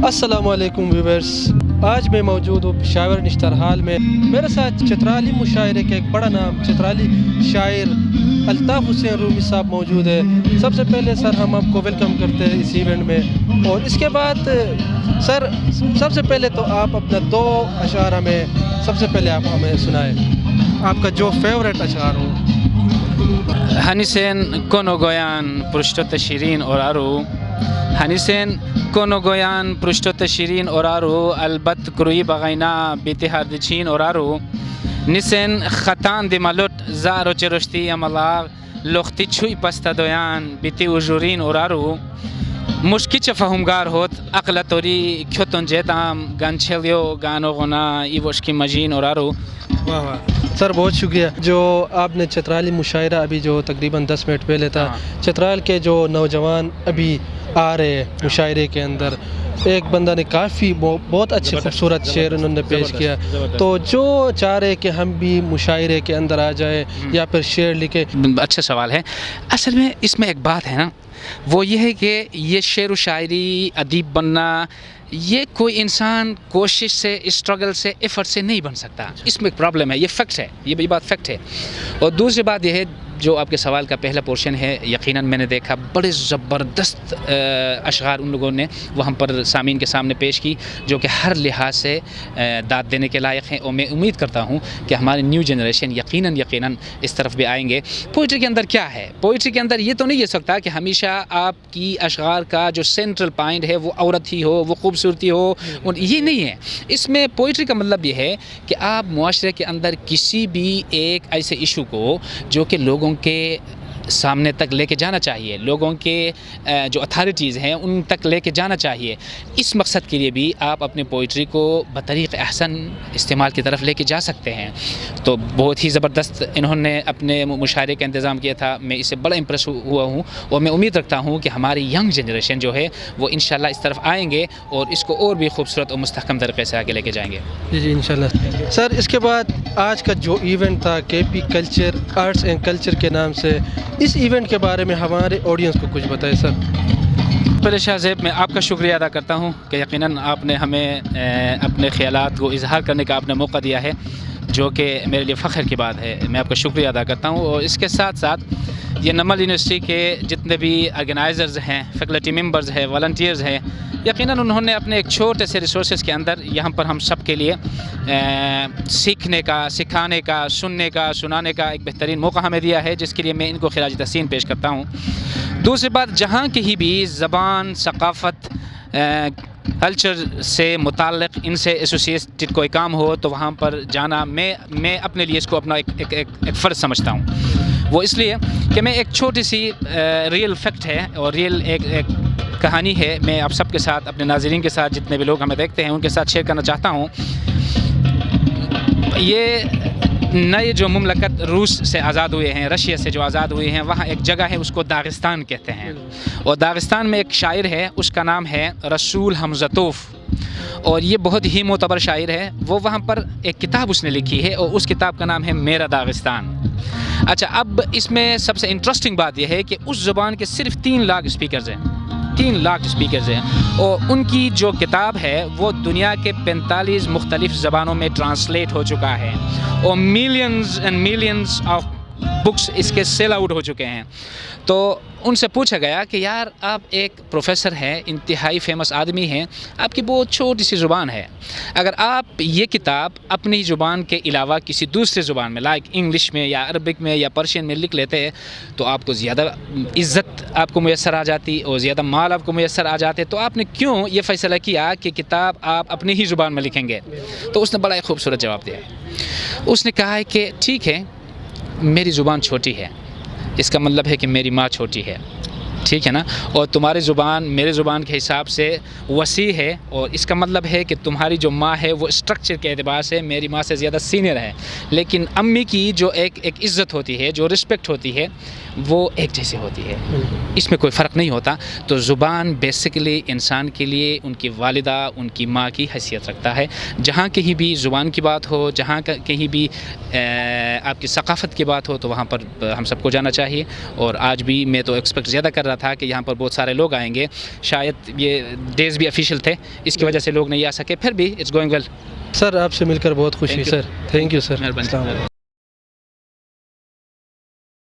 السلام علیکم ویورز، آج میں موجود ہوں پشاور نشتر حال میں. میرے ساتھ چترالی مشاعرے کے ایک بڑا نام چترالی شاعر الطاف حسین رومی صاحب موجود ہے. سب سے پہلے سر ہم آپ کو ویلکم کرتے ہیں اس ایونٹ میں، اور اس کے بعد سر سب سے پہلے تو آپ اپنا دو اشعار ہمیں سب سے پہلے آپ ہمیں سنائیں، آپ کا جو فیوریٹ اشعار ہو. Hanisen kono goyan prushtot shirin oraru Hanisen kono goyan prushtot shirin oraru albat krui bagaina biti hardichin oraru Nisen khatan de malot zaro cheroshti amalag lokhti chui pasta doyan biti ujurin oraru مشکی چه فهمگار هات اقلاتوری کتون جتام گانچلیو گانو گنا ایوشکی مجین اورارو. واہ واہ سر، بہت شکریہ. جو آپ نے چترالی مشاعرہ ابھی جو تقریباً 10 منٹ پہلے تھا، چترال کے جو نوجوان ابھی آ رہے ہیں مشاعرے کے اندر، ایک بندہ نے کافی بہت اچھے خوبصورت شعر انہوں نے پیش کیا. تو جو چاہ رہے کہ ہم بھی مشاعرے کے اندر آ جائیں یا پھر شعر لکھے. اچھا سوال ہے. اصل میں اس میں ایک بات ہے نا، وہ یہ ہے کہ یہ شعر و شاعری ادیب بننا یہ کوئی انسان کوشش سے، اسٹرگل سے، ایفرٹ سے نہیں بن سکتا. اس میں ایک پرابلم ہے، یہ فیکٹ ہے، یہ بات فیکٹ ہے. اور دوسری بات یہ ہے، جو آپ کے سوال کا پہلا پورشن ہے، یقیناً میں نے دیکھا بڑے زبردست اشعار ان لوگوں نے وہ ہم پر سامعین کے سامنے پیش کی، جو کہ ہر لحاظ سے داد دینے کے لائق ہیں. اور میں امید کرتا ہوں کہ ہماری نیو جنریشن یقیناً اس طرف بھی آئیں گے. پوئٹری کے اندر کیا ہے؟ پوئٹری کے اندر یہ تو نہیں ہو سکتا کہ ہمیشہ آپ کی اشعار کا جو سینٹرل پوائنٹ ہے وہ عورت ہی ہو، وہ خوبصورتی ہو. یہ نہیں ہے. اس میں پوئٹری کا مطلب یہ ہے کہ آپ معاشرے کے اندر کسی بھی ایک ایسے ایشو کو جو کہ لوگوں کے سامنے تک لے کے جانا چاہیے، لوگوں کے جو اتھارٹیز ہیں ان تک لے کے جانا چاہیے، اس مقصد کے لیے بھی آپ اپنے پوئٹری کو بطریق احسن استعمال کی طرف لے کے جا سکتے ہیں. تو بہت ہی زبردست انہوں نے اپنے مشاعرے کا انتظام کیا تھا. میں اس سے بڑا امپریس ہوا ہوں، اور میں امید رکھتا ہوں کہ ہماری ینگ جنریشن جو ہے وہ انشاءاللہ اس طرف آئیں گے اور اس کو اور بھی خوبصورت اور مستحکم طریقے سے آگے لے کے جائیں گے. جی انشاءاللہ. سر اس کے بعد آج کا جو ایونٹ تھا کے P culture arts and culture کے نام سے، اس ایونٹ کے بارے میں ہمارے آڈینس کو کچھ بتائیں سر. پہلے شاہ زیب، میں آپ کا شکریہ ادا کرتا ہوں کہ یقیناً آپ نے ہمیں اپنے خیالات کو اظہار کرنے کا آپ نے موقع دیا ہے، جو کہ میرے لیے فخر کی بات ہے. میں آپ کا شکریہ ادا کرتا ہوں. اور اس کے ساتھ ساتھ یہ نمل یونیورسٹی کے جتنے بھی آرگنائزرز ہیں، فیکلٹی ممبرز ہیں، والنٹیئرز ہیں، یقیناً انہوں نے اپنے ایک چھوٹے سے ریسورسز کے اندر یہاں پر ہم سب کے لیے سیکھنے کا، سکھانے کا، سننے کا، سنانے کا ایک بہترین موقع ہمیں دیا ہے، جس کے لیے میں ان کو خراج تحسین پیش کرتا ہوں. دوسری بات، جہاں کہیں بھی زبان، ثقافت، کلچر سے متعلق ان سے ایسوسیٹڈ کوئی کام ہو تو وہاں پر جانا میں اپنے لیے اس کو اپنا ایک فرض سمجھتا ہوں. وہ اس لیے کہ میں ایک چھوٹی سی ریئل فیکٹ ہے اور ریئل ایک کہانی ہے، میں آپ سب کے ساتھ، اپنے ناظرین کے ساتھ، جتنے بھی لوگ ہمیں دیکھتے ہیں ان کے ساتھ شیئر کرنا چاہتا ہوں. یہ نئے جو مملکت روس سے آزاد ہوئے ہیں، رشیا سے جو آزاد ہوئے ہیں، وہاں ایک جگہ ہے، اس کو داغستان کہتے ہیں. اور داغستان میں ایک شاعر ہے، اس کا نام ہے رسول حمزتوف، اور یہ بہت ہی معتبر شاعر ہے. وہ وہاں پر ایک کتاب اس نے لکھی ہے، اور اس کتاب کا نام ہے میرا داغستان. اچھا، اب اس میں سب سے انٹرسٹنگ بات یہ ہے کہ اس زبان کے صرف 3 لاکھ اسپیکرز ہیں، 3 لاکھ اسپیکرز ہیں، اور ان کی جو کتاب ہے وہ دنیا کے 45 مختلف زبانوں میں ٹرانسلیٹ ہو چکا ہے، اور millions and millions of books اس کے سیل آؤٹ ہو چکے ہیں. تو ان سے پوچھا گیا کہ یار، آپ ایک پروفیسر ہیں، انتہائی فیمس آدمی ہیں، آپ کی بہت چھوٹی سی زبان ہے، اگر آپ یہ کتاب اپنی زبان کے علاوہ کسی دوسرے زبان میں، لائک انگلش میں یا عربک میں یا پرشین میں لکھ لیتے تو آپ کو زیادہ عزت آپ کو میسر آ جاتی اور زیادہ مال آپ کو میسر آ جاتے. تو آپ نے کیوں یہ فیصلہ کیا کہ کتاب آپ اپنی ہی زبان میں لکھیں گے؟ تو اس نے بڑا ایک خوبصورت جواب دیا. اس نے کہا ہے کہ ٹھیک ہے، میری زبان چھوٹی ہے، اس کا مطلب ہے کہ میری ماں چھوٹی ہے، ٹھیک ہے نا، اور تمہاری زبان میرے زبان کے حساب سے وسیع ہے، اور اس کا مطلب ہے کہ تمہاری جو ماں ہے وہ اسٹرکچر کے اعتبار سے میری ماں سے زیادہ سینئر ہے، لیکن امی کی جو ایک عزت ہوتی ہے، جو رسپیکٹ ہوتی ہے، وہ ایک جیسی ہوتی ہے, اس میں کوئی فرق نہیں ہوتا. تو زبان بیسیکلی انسان کے لیے ان کی والدہ, ان کی ماں کی حیثیت رکھتا ہے. جہاں کہیں بھی زبان کی بات ہو, جہاں کہیں بھی آپ کی ثقافت کی بات ہو, تو وہاں پر ہم سب کو جانا چاہیے. اور آج بھی میں تو ایکسپیکٹ زیادہ کر رہا تھا کہ یہاں پر بہت سارے لوگ آئیں گے, شاید یہ ڈیز بھی افیشیل تھے, اس کی وجہ سے لوگ نہیں آ سکے. پھر بھی اٹس گوئنگ ویل. سر آپ سے مل کر بہت خوشی. Sir thank you sir. مہربانی.